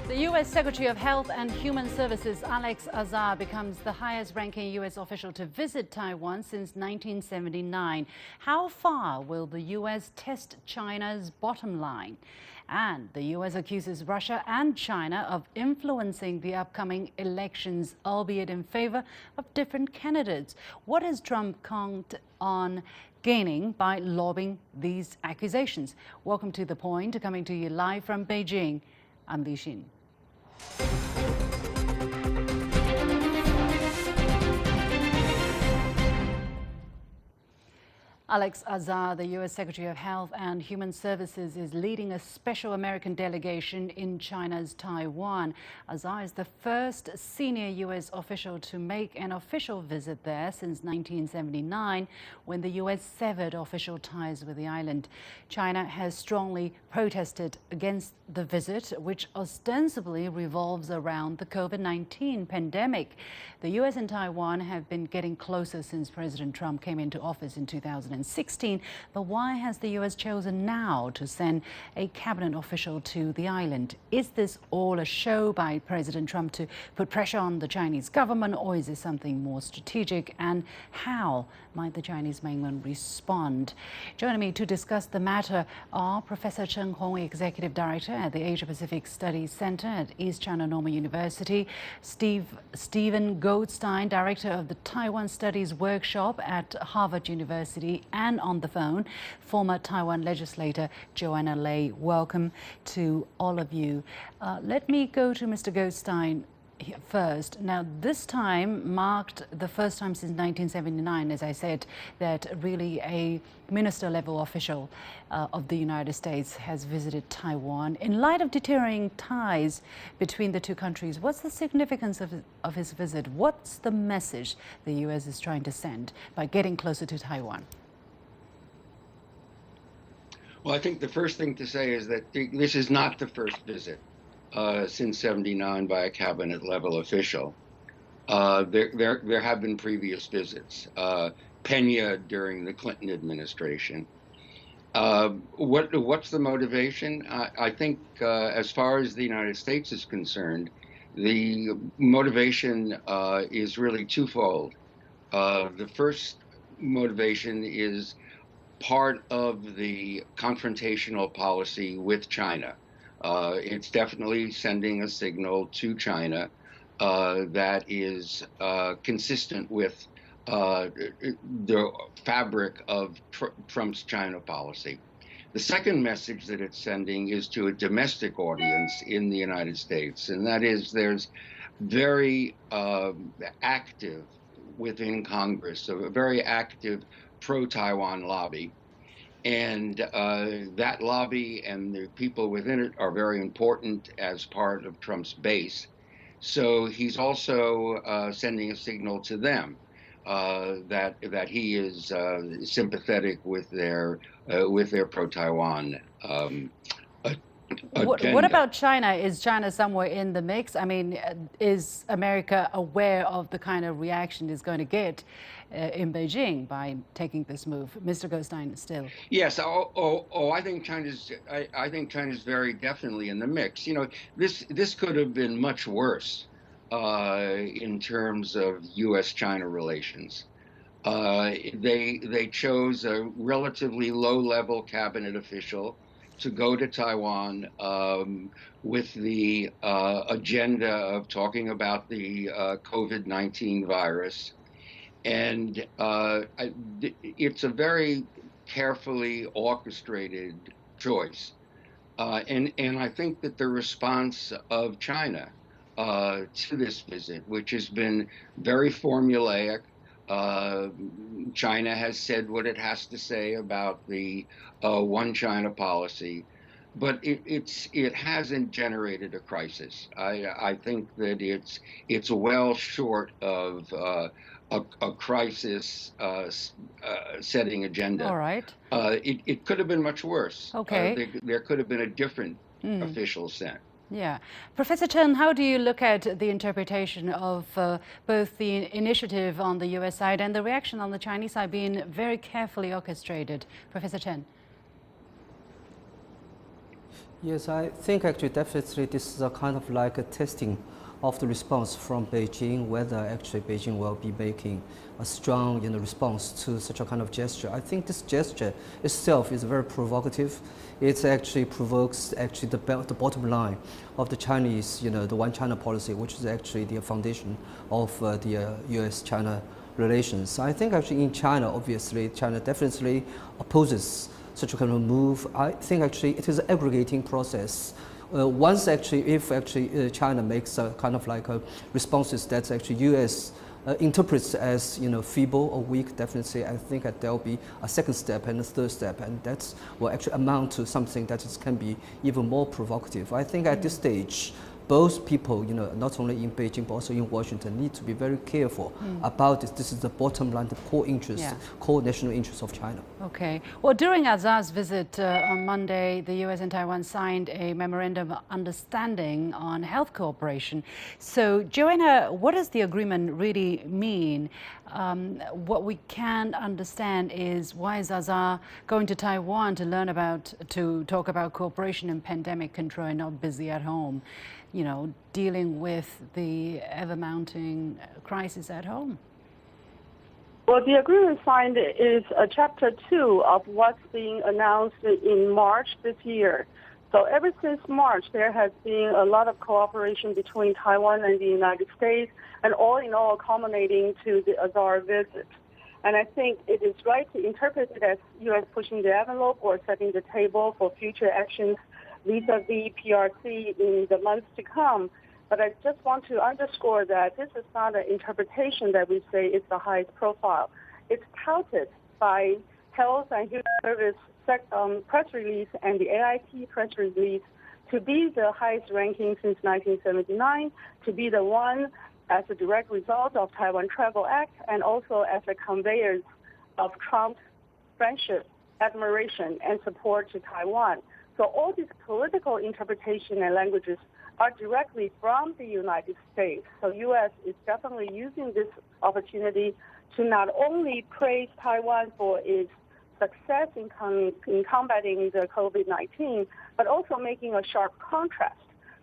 The U.S. Secretary of Health and Human Services, Alex Azar, becomes the highest-ranking U.S. official to visit Taiwan since 1979. How far will the U.S. test China's bottom line? And the U.S. accuses Russia and China of influencing the upcoming elections, albeit in favor of different candidates. What has Trump counted on gaining by lobbying these accusations? Welcome to The Point, coming to you live from Beijing. I'm Li Xin. Alex Azar, the U.S. Secretary of Health and Human Services, is leading a special American delegation in China's Taiwan. Azar is the first senior U.S. official to make an official visit there since 1979, when the U.S. severed official ties with the island. China has strongly protested against the visit, which ostensibly revolves around the COVID-19 pandemic. The U.S. and Taiwan have been getting closer since President Trump came into office in 2016. But why has the U.S. chosen now to send a cabinet official to the island? Is this all a show by President Trump to put pressure on the Chinese government, or is it something more strategic? And how might the Chinese mainland respond? Joining me to discuss the matter are Professor Chen Hong, Executive Director at the Asia Pacific Studies Center at East China Normal University, Stephen Goldstein, Director of the Taiwan Studies Workshop at Harvard University, and on the phone, former Taiwan legislator Joanna. Welcome to all of you. Let me go to Mr. Goldstein first. Now, this time marked the first time since 1979, as I said, that really a minister-level official of the United States has visited Taiwan. In light of deteriorating ties between the two countries, what's the significance of his visit? What's the message the U.S. is trying to send by getting closer to Taiwan? Well, I think the first thing to say is that this is not the first visit since '79 by a cabinet-level official. There have been previous visits. Pena during the Clinton administration. What's the motivation? I think as far as the United States is concerned, the motivation is really twofold. The first motivation is part of the confrontational policy with China. It's definitely sending a signal to China that is consistent with the fabric of Trump's China policy. The second message that it's sending is to a domestic audience in the United States, and that is there's very active within Congress, a very active pro-Taiwan lobby. And that lobby and the people within it are very important as part of Trump's base. So he's also sending a signal to them that he is sympathetic with their pro-Taiwan What about China? Is China somewhere in the mix? I mean, is America aware of the kind of reaction it's going to get in Beijing by taking this move? Mr. Goldstein, still. Yes. I think China's very definitely in the mix. You know, this could have been much worse in terms of U.S.-China relations. They chose a relatively low-level cabinet official to go to Taiwan with the agenda of talking about the COVID-19 virus. And it's a very carefully orchestrated choice. And I think that the response of China to this visit, which has been very formulaic, China has said what it has to say about the one China policy, but it hasn't generated a crisis. I think that it's well short of a crisis setting agenda. All right. It could have been much worse. Okay. There could have been a different official sent. Yeah. Professor Chen, how do you look at the interpretation of both the initiative on the U.S. side and the reaction on the Chinese side being very carefully orchestrated? Professor Chen. Yes, I think actually definitely this is a kind of like a testing of the response from Beijing, whether actually Beijing will be making a strong response to such a kind of gesture. I think this gesture itself is very provocative. It actually provokes actually the bottom line of the Chinese, the one China policy, which is actually the foundation of the US-China relations. I think actually in China, obviously, China definitely opposes such a kind of move. I think actually it is an aggregating process. If China makes a kind of like a responses that actually U.S. Interprets as feeble or weak, definitely I think that there will be a second step and a third step, and that will actually amount to something that can be even more provocative. I think at this stage, both people, not only in Beijing but also in Washington, need to be very careful about this. This is the bottom line, the core interest, core national interest of China. Okay. Well, during Azar's visit on Monday, the U.S. and Taiwan signed a memorandum of understanding on health cooperation. So, Joanna, what does the agreement really mean? What we can't understand is why is Azar going to Taiwan to talk about cooperation in pandemic control and not busy at home, dealing with the ever-mounting crisis at home? Well, the agreement signed is Chapter 2 of what's being announced in March this year. So ever since March, there has been a lot of cooperation between Taiwan and the United States, and all in all culminating to the Azar visit. And I think it is right to interpret it as U.S. pushing the envelope or setting the table for future actions vis-a-vis PRC in the months to come. But I just want to underscore that this is not an interpretation that we say is the highest profile. It's touted by Health and Human Service press release and the AIT press release to be the highest ranking since 1979, to be the one as a direct result of Taiwan Travel Act, and also as a conveyor of Trump's friendship, admiration, and support to Taiwan. So all these political interpretation and languages are directly from the United States. So U.S. is definitely using this opportunity to not only praise Taiwan for its success in combating the COVID-19, but also making a sharp contrast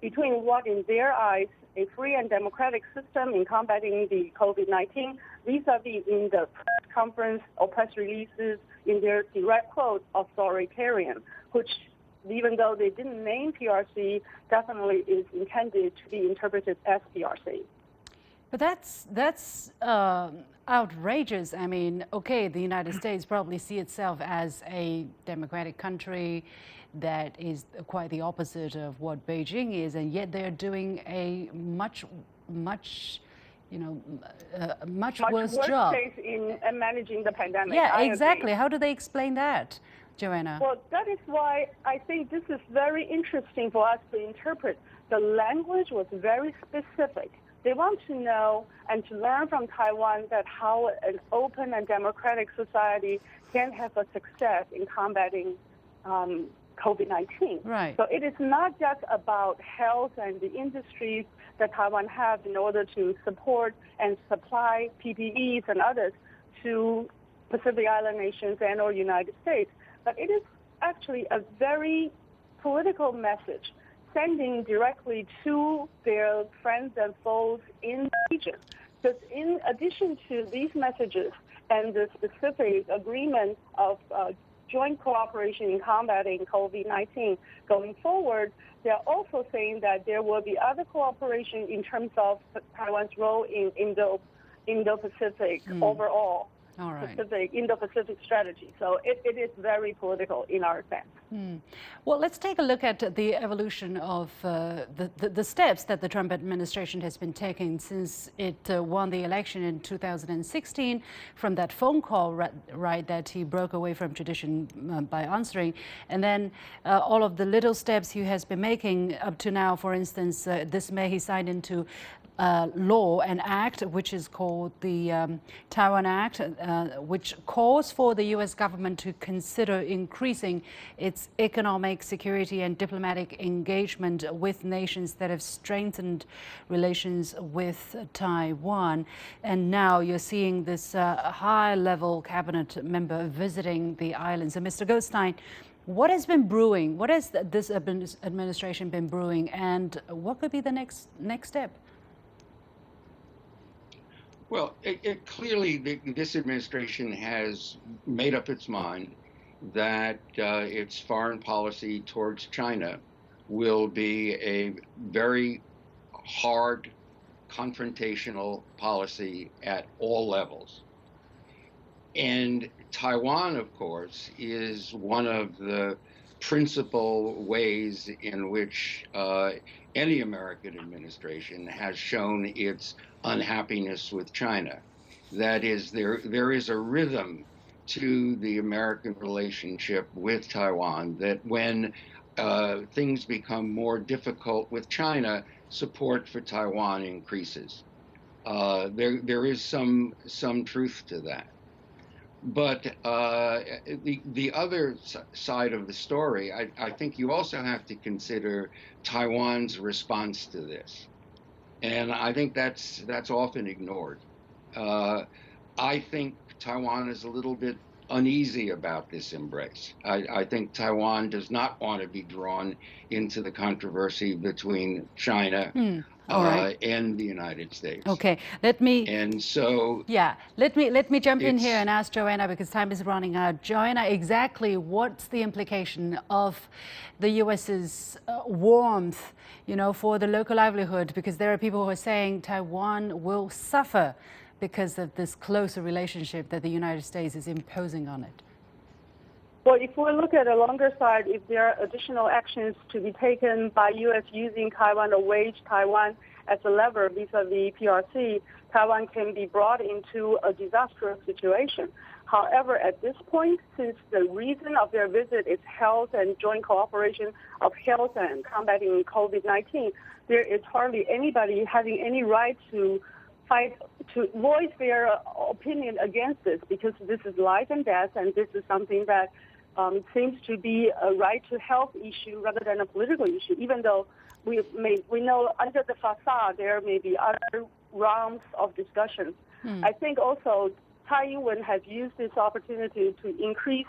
between what in their eyes a free and democratic system in combating the COVID-19 vis-a-vis in the press conference or press releases in their direct quote authoritarian, which even though they didn't name PRC, definitely is intended to be interpreted as PRC. But that's outrageous. I mean, okay, the United States probably see itself as a democratic country that is quite the opposite of what Beijing is, and yet they're doing a much worse job in managing the pandemic. Yeah, exactly. How do they explain that, Joanna? Well, that is why I think this is very interesting for us to interpret. The language was very specific. They want to know and to learn from Taiwan that how an open and democratic society can have a success in combating COVID-19. Right. So it is not just about health and the industries that Taiwan has in order to support and supply PPEs and others to Pacific Island nations and or United States, but it is actually a very political message sending directly to their friends and foes in the region. Because in addition to these messages and the specific agreement of joint cooperation in combating COVID-19 going forward, they're also saying that there will be other cooperation in terms of Taiwan's role in Indo-Pacific overall. All right. Indo-Pacific strategy. So it is very political in our sense. Well, let's take a look at the evolution of the steps that the Trump administration has been taking since it won the election in 2016 from that phone call, right, that he broke away from tradition by answering. And then all of the little steps he has been making up to now. For instance, this May he signed into law, an act which is called the Taiwan Act, which calls for the U.S. government to consider increasing its economic, security and diplomatic engagement with nations that have strengthened relations with Taiwan. And now you're seeing this high-level cabinet member visiting the islands. And Mr. Goldstein, What has been brewing? What has this administration been brewing, and what could be the next step? Well, clearly this administration has made up its mind that its foreign policy towards China will be a very hard, confrontational policy at all levels. And Taiwan, of course, is one of the principal ways in which any American administration has shown its unhappiness with China. That is, there is a rhythm to the American relationship with Taiwan that when things become more difficult with China, support for Taiwan increases. There is some truth to that. But the other side of the story, I think you also have to consider Taiwan's response to this. And I think that's often ignored. I think Taiwan is a little bit uneasy about this embrace. I think Taiwan does not want to be drawn into the controversy between China and the United States. Okay, let me jump in here and ask Joanna, because time is running out. Joanna, exactly what's the implication of the U.S.'s warmth, for the local livelihood? Because there are people who are saying Taiwan will suffer because of this closer relationship that the United States is imposing on it. Well, if we look at a longer side, if there are additional actions to be taken by U.S. using Taiwan or wage Taiwan as a lever vis-a-vis PRC, Taiwan can be brought into a disastrous situation. However, at this point, since the reason of their visit is health and joint cooperation of health and combating COVID-19, there is hardly anybody having any right to voice their opinion against this, because this is life and death, and this is something that seems to be a right to health issue rather than a political issue, even though we know under the facade there may be other realms of discussion. I think also Tsai Ing-wen has used this opportunity to increase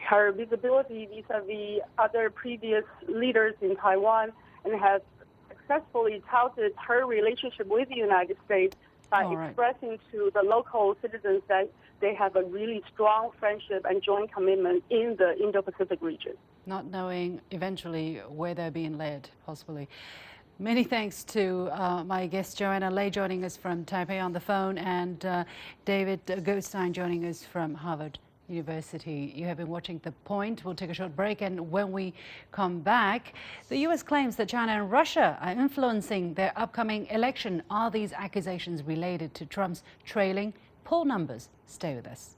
her visibility vis-a-vis other previous leaders in Taiwan, and has successfully touted her relationship with the United States by expressing to the local citizens that they have a really strong friendship and joint commitment in the Indo-Pacific region. Not knowing eventually where they're being led, possibly. Many thanks to my guest Joanna Lei joining us from Taipei on the phone, and David Goldstein joining us from Harvard University. You have been watching The Point. We'll take a short break, and when we come back, the U.S. claims that China and Russia are influencing their upcoming election. Are these accusations related to Trump's trailing poll numbers? Stay with us.